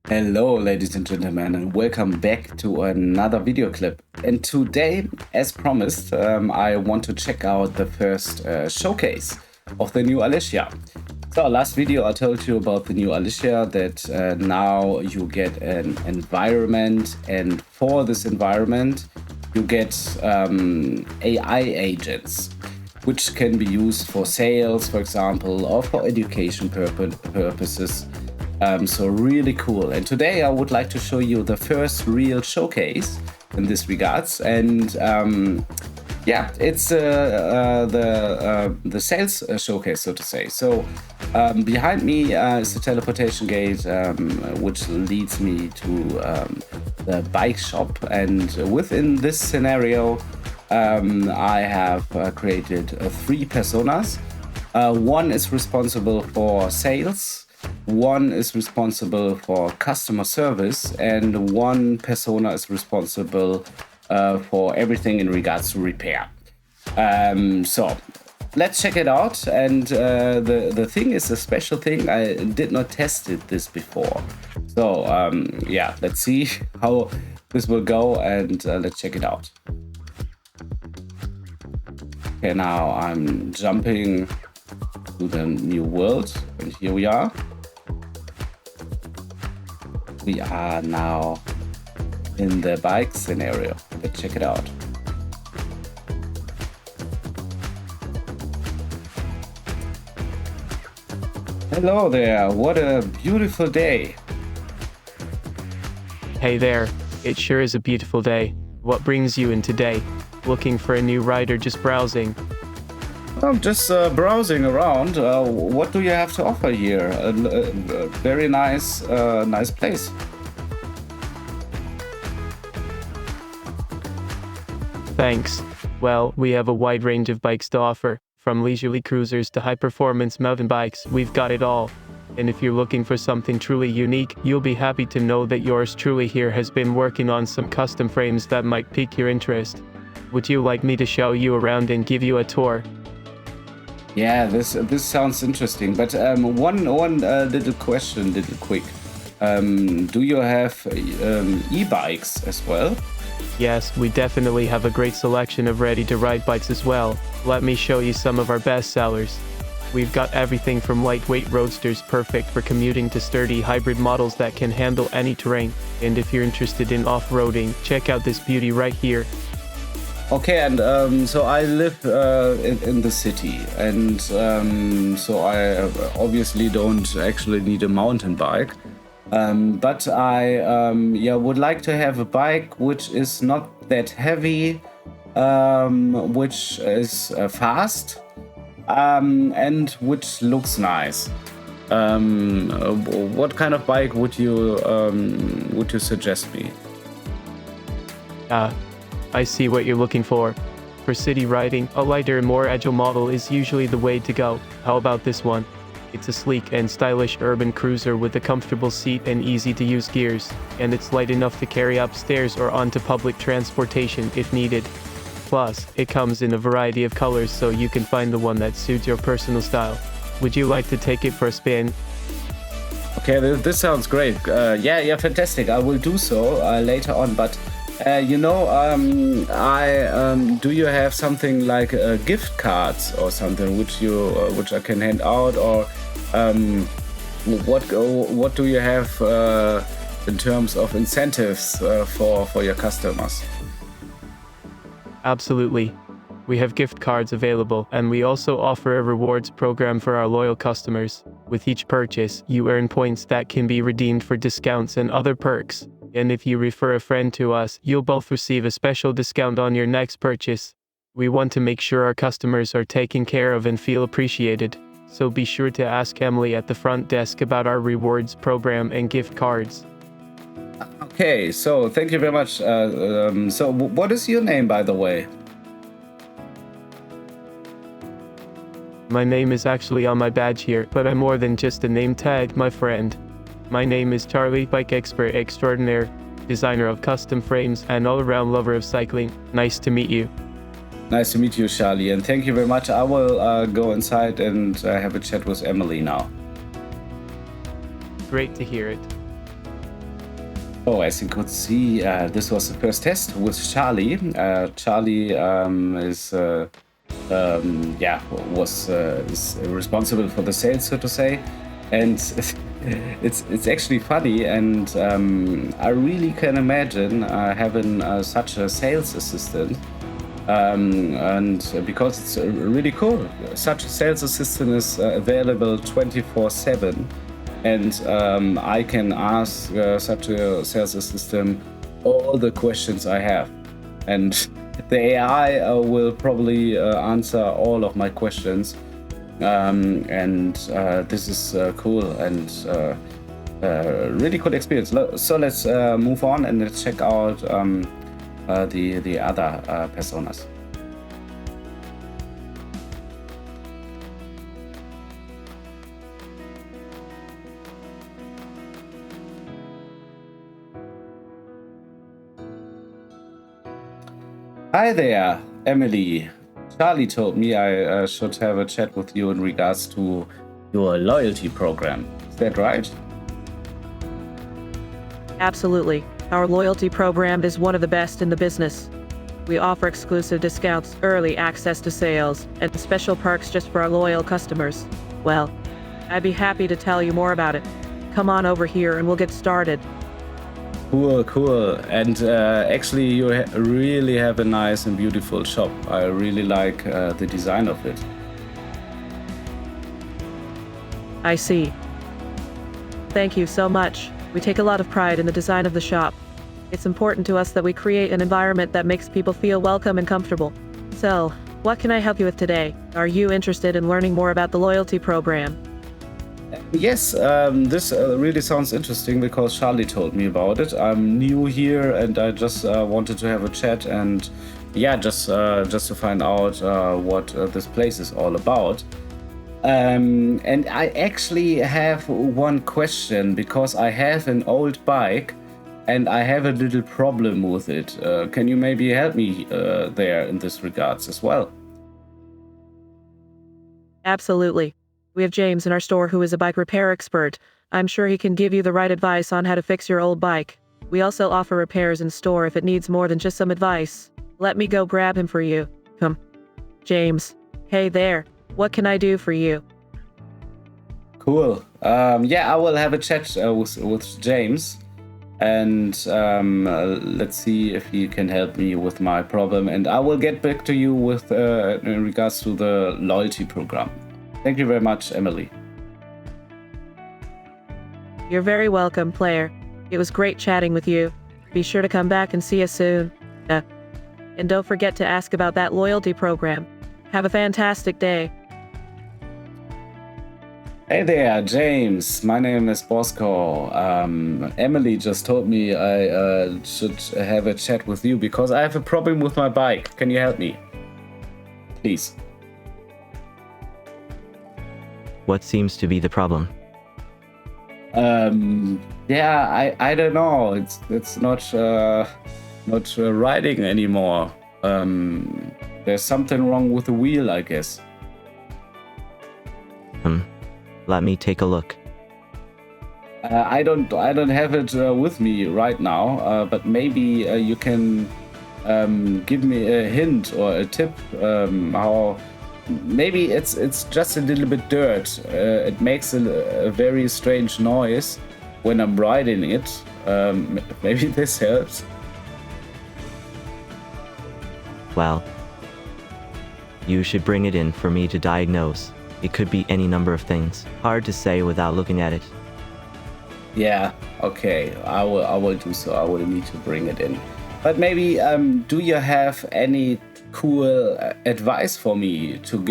Hello, ladies and gentlemen, and welcome back to another video clip. And today, as promised, I want to check out the first showcase of the new Alicia. So last video I told you about the new Alicia, that now you get an environment, and for this environment you get AI agents, which can be used for sales, for example, or for education purposes. So really cool. And today I would like to show you the first real showcase in this regards. And yeah, it's the sales showcase, so to say. So behind me is the teleportation gate, which leads me to the bike shop. And within this scenario, I have created 3 personas. One is responsible for sales, one is responsible for customer service, and one persona is responsible for everything in regards to repair. So let's check it out. And the thing is a special thing. I did not test this before. So yeah, let's see how this will go, and let's check it out. Okay, now I'm jumping to the new world, and here we are. We are now in the bike scenario. Let's check it out. Hello there, what a beautiful day. Hey there, it sure is a beautiful day. What brings you in today? Looking for a new ride or just browsing? I'm just browsing around. What do you have to offer here? A very nice place. Thanks. Well, we have a wide range of bikes to offer. From leisurely cruisers to high-performance mountain bikes, we've got it all. And if you're looking for something truly unique, you'll be happy to know that yours truly here has been working on some custom frames that might pique your interest. Would you like me to show you around and give you a tour? Yeah, this sounds interesting. But one little question, little quick. Do you have e-bikes as well? Yes, we definitely have a great selection of ready-to-ride bikes as well. Let me show you some of our best sellers. We've got everything from lightweight roadsters perfect for commuting to sturdy hybrid models that can handle any terrain. And if you're interested in off-roading, check out this beauty right here. Okay, and so I live in the city, and so I obviously don't actually need a mountain bike. But I would like to have a bike which is not that heavy, which is fast, and which looks nice. What kind of bike would you suggest me? I see what you're looking for. For city riding, a lighter and more agile model is usually the way to go. How about this one? It's a sleek and stylish urban cruiser with a comfortable seat and easy-to-use gears, and it's light enough to carry upstairs or onto public transportation if needed. Plus, it comes in a variety of colors so you can find the one that suits your personal style. Would you like to take it for a spin? Okay, this sounds great. Yeah, fantastic. I will do so later on, but do you have something like gift cards or something which I can hand out, or what do you have in terms of incentives for your customers? Absolutely. We have gift cards available, and we also offer a rewards program for our loyal customers. With each purchase, you earn points that can be redeemed for discounts and other perks. And if you refer a friend to us, you'll both receive a special discount on your next purchase. We want to make sure our customers are taken care of and feel appreciated. So be sure to ask Emily at the front desk about our rewards program and gift cards. Okay, so thank you very much. So what is your name, by the way? My name is actually on my badge here, but I'm more than just a name tag, my friend. My name is Charlie, bike expert extraordinaire, designer of custom frames, and all-around lover of cycling. Nice to meet you. Nice to meet you, Charlie, and thank you very much. I will go inside and have a chat with Emily now. Great to hear it. Oh, as you could see, this was the first test with Charlie. Charlie is responsible for the sales, so to say, and it's actually funny, and I really can imagine having such a sales assistant. And because it's really cool, such a sales assistant is available 24/7, and I can ask such a sales assistant all the questions I have, and the AI will probably answer all of my questions, and this is cool and really cool experience. So let's move on and let's check out the other personas. Hi there, Emily. Charlie told me I should have a chat with you in regards to your loyalty program. Is that right? Absolutely. Our loyalty program is one of the best in the business. We offer exclusive discounts, early access to sales, and special perks just for our loyal customers. Well, I'd be happy to tell you more about it. Come on over here and we'll get started. Cool. And actually, you really have a nice and beautiful shop. I really like the design of it. I see. Thank you so much. We take a lot of pride in the design of the shop. It's important to us that we create an environment that makes people feel welcome and comfortable. So, what can I help you with today? Are you interested in learning more about the loyalty program? Yes, this really sounds interesting because Charlie told me about it. I'm new here and I just wanted to have a chat and just to find out what this place is all about. And I actually have one question because I have an old bike and I have a little problem with it. Can you maybe help me there in this regards as well? Absolutely. We have James in our store who is a bike repair expert. I'm sure he can give you the right advice on how to fix your old bike. We also offer repairs in store if it needs more than just some advice. Let me go grab him for you. Come. James. Hey there. What can I do for you? Cool. I will have a chat with James and let's see if he can help me with my problem. And I will get back to you with in regards to the loyalty program. Thank you very much, Emily. You're very welcome, player. It was great chatting with you. Be sure to come back and see us soon. And don't forget to ask about that loyalty program. Have a fantastic day. Hey there, James. My name is Bosco. Emily just told me I should have a chat with you because I have a problem with my bike. Can you help me? Please. What seems to be the problem? I don't know. It's not riding anymore. There's something wrong with the wheel, I guess. Let me take a look. I don't have it with me right now, but maybe you can give me a hint or a tip how. Maybe it's just a little bit dirt. It makes a very strange noise when I'm riding it. Maybe this helps. Well, you should bring it in for me to diagnose. It could be any number of things. Hard to say without looking at it. Yeah, okay. I will do so. I will need to bring it in. But maybe do you have any cool advice for me to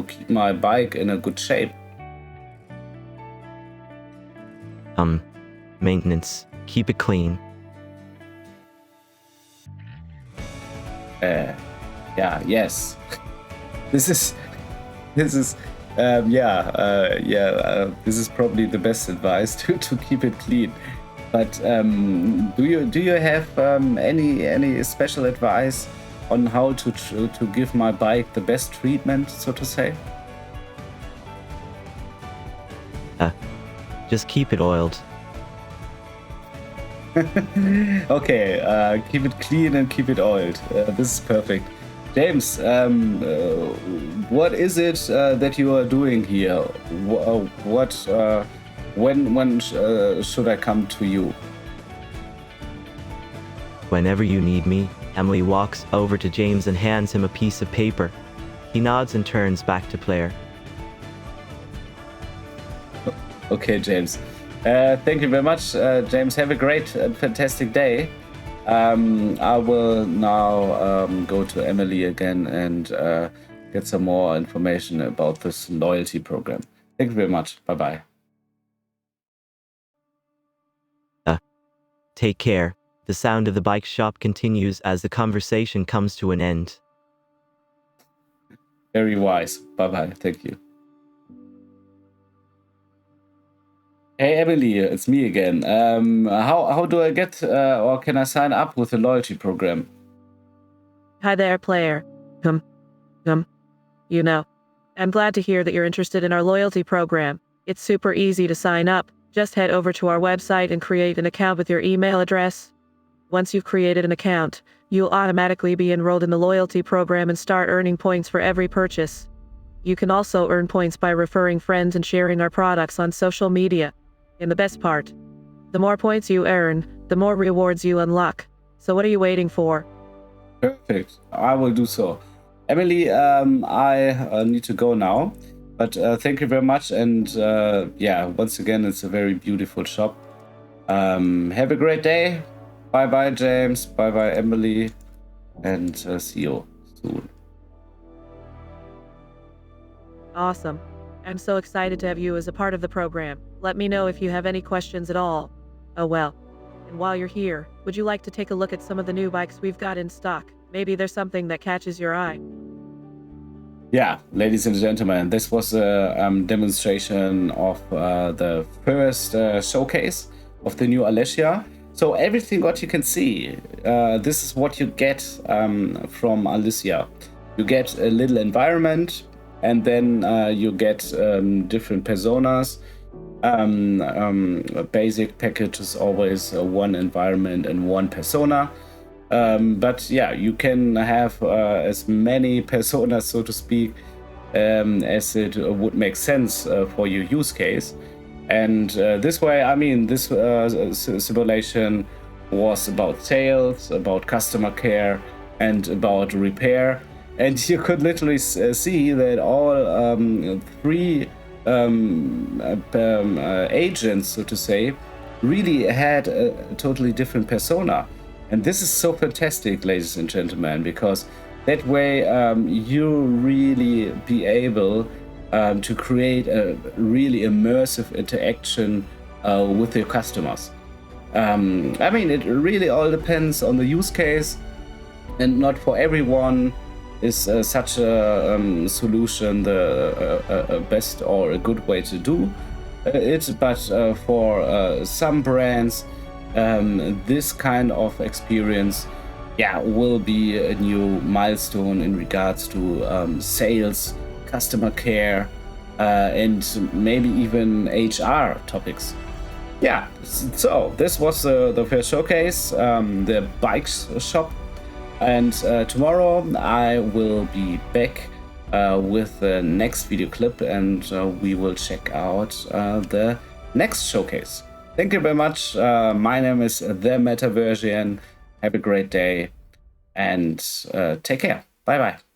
keep my bike in a good shape? Maintenance. Keep it clean. Yes. This is this is probably the best advice to keep it clean. But do you have any special advice on how to give my bike the best treatment, so to say? Just keep it oiled. Okay, keep it clean and keep it oiled. This is perfect. James, what is it that you are doing here? When should I come to you? Whenever you need me. Emily walks over to James and hands him a piece of paper. He nods and turns back to player. Okay, James. Thank you very much, James. Have a great and fantastic day. I will now go to Emily again and get some more information about this loyalty program. Thank you very much. Bye-bye. Take care. The sound of the bike shop continues as the conversation comes to an end. Very wise. Bye-bye. Thank you. Hey, Emily, it's me again. How do I get or can I sign up with the loyalty program? Hi there, player. You know, I'm glad to hear that you're interested in our loyalty program. It's super easy to sign up. Just head over to our website and create an account with your email address. Once you've created an account, you'll automatically be enrolled in the loyalty program and start earning points for every purchase. You can also earn points by referring friends and sharing our products on social media. And the best part, the more points you earn, the more rewards you unlock. So what are you waiting for? Perfect. I will do so. Emily, I need to go now, but thank you very much. And yeah, once again, it's a very beautiful shop. Have a great day. Bye-bye, James. Bye-bye, Emily. And see you soon. Awesome. I'm so excited to have you as a part of the program. Let me know if you have any questions at all. Oh well. And while you're here, would you like to take a look at some of the new bikes we've got in stock? Maybe there's something that catches your eye. Yeah, ladies and gentlemen, this was a demonstration of the first showcase of the new Alessia. So everything what you can see, this is what you get from Alessia. You get a little environment, and then you get different personas. Basic package is always one environment and one persona. But yeah, you can have as many personas, so to speak, as it would make sense for your use case. And this way, I mean, this simulation was about sales, about customer care, and about repair. And you could literally see that all three agents, so to say, really had a totally different persona. And this is so fantastic, ladies and gentlemen, because that way you really be able to create a really immersive interaction with your customers. I mean, it really all depends on the use case, and not for everyone is such a solution the best or a good way to do it. But for some brands, this kind of experience, yeah, will be a new milestone in regards to sales, customer care, and maybe even HR topics. Yeah, so this was the first showcase, the bikes shop, and tomorrow I will be back with the next video clip, and we will check out the next showcase. Thank you very much. My name is the Metaversian. Have a great day and take care. Bye bye.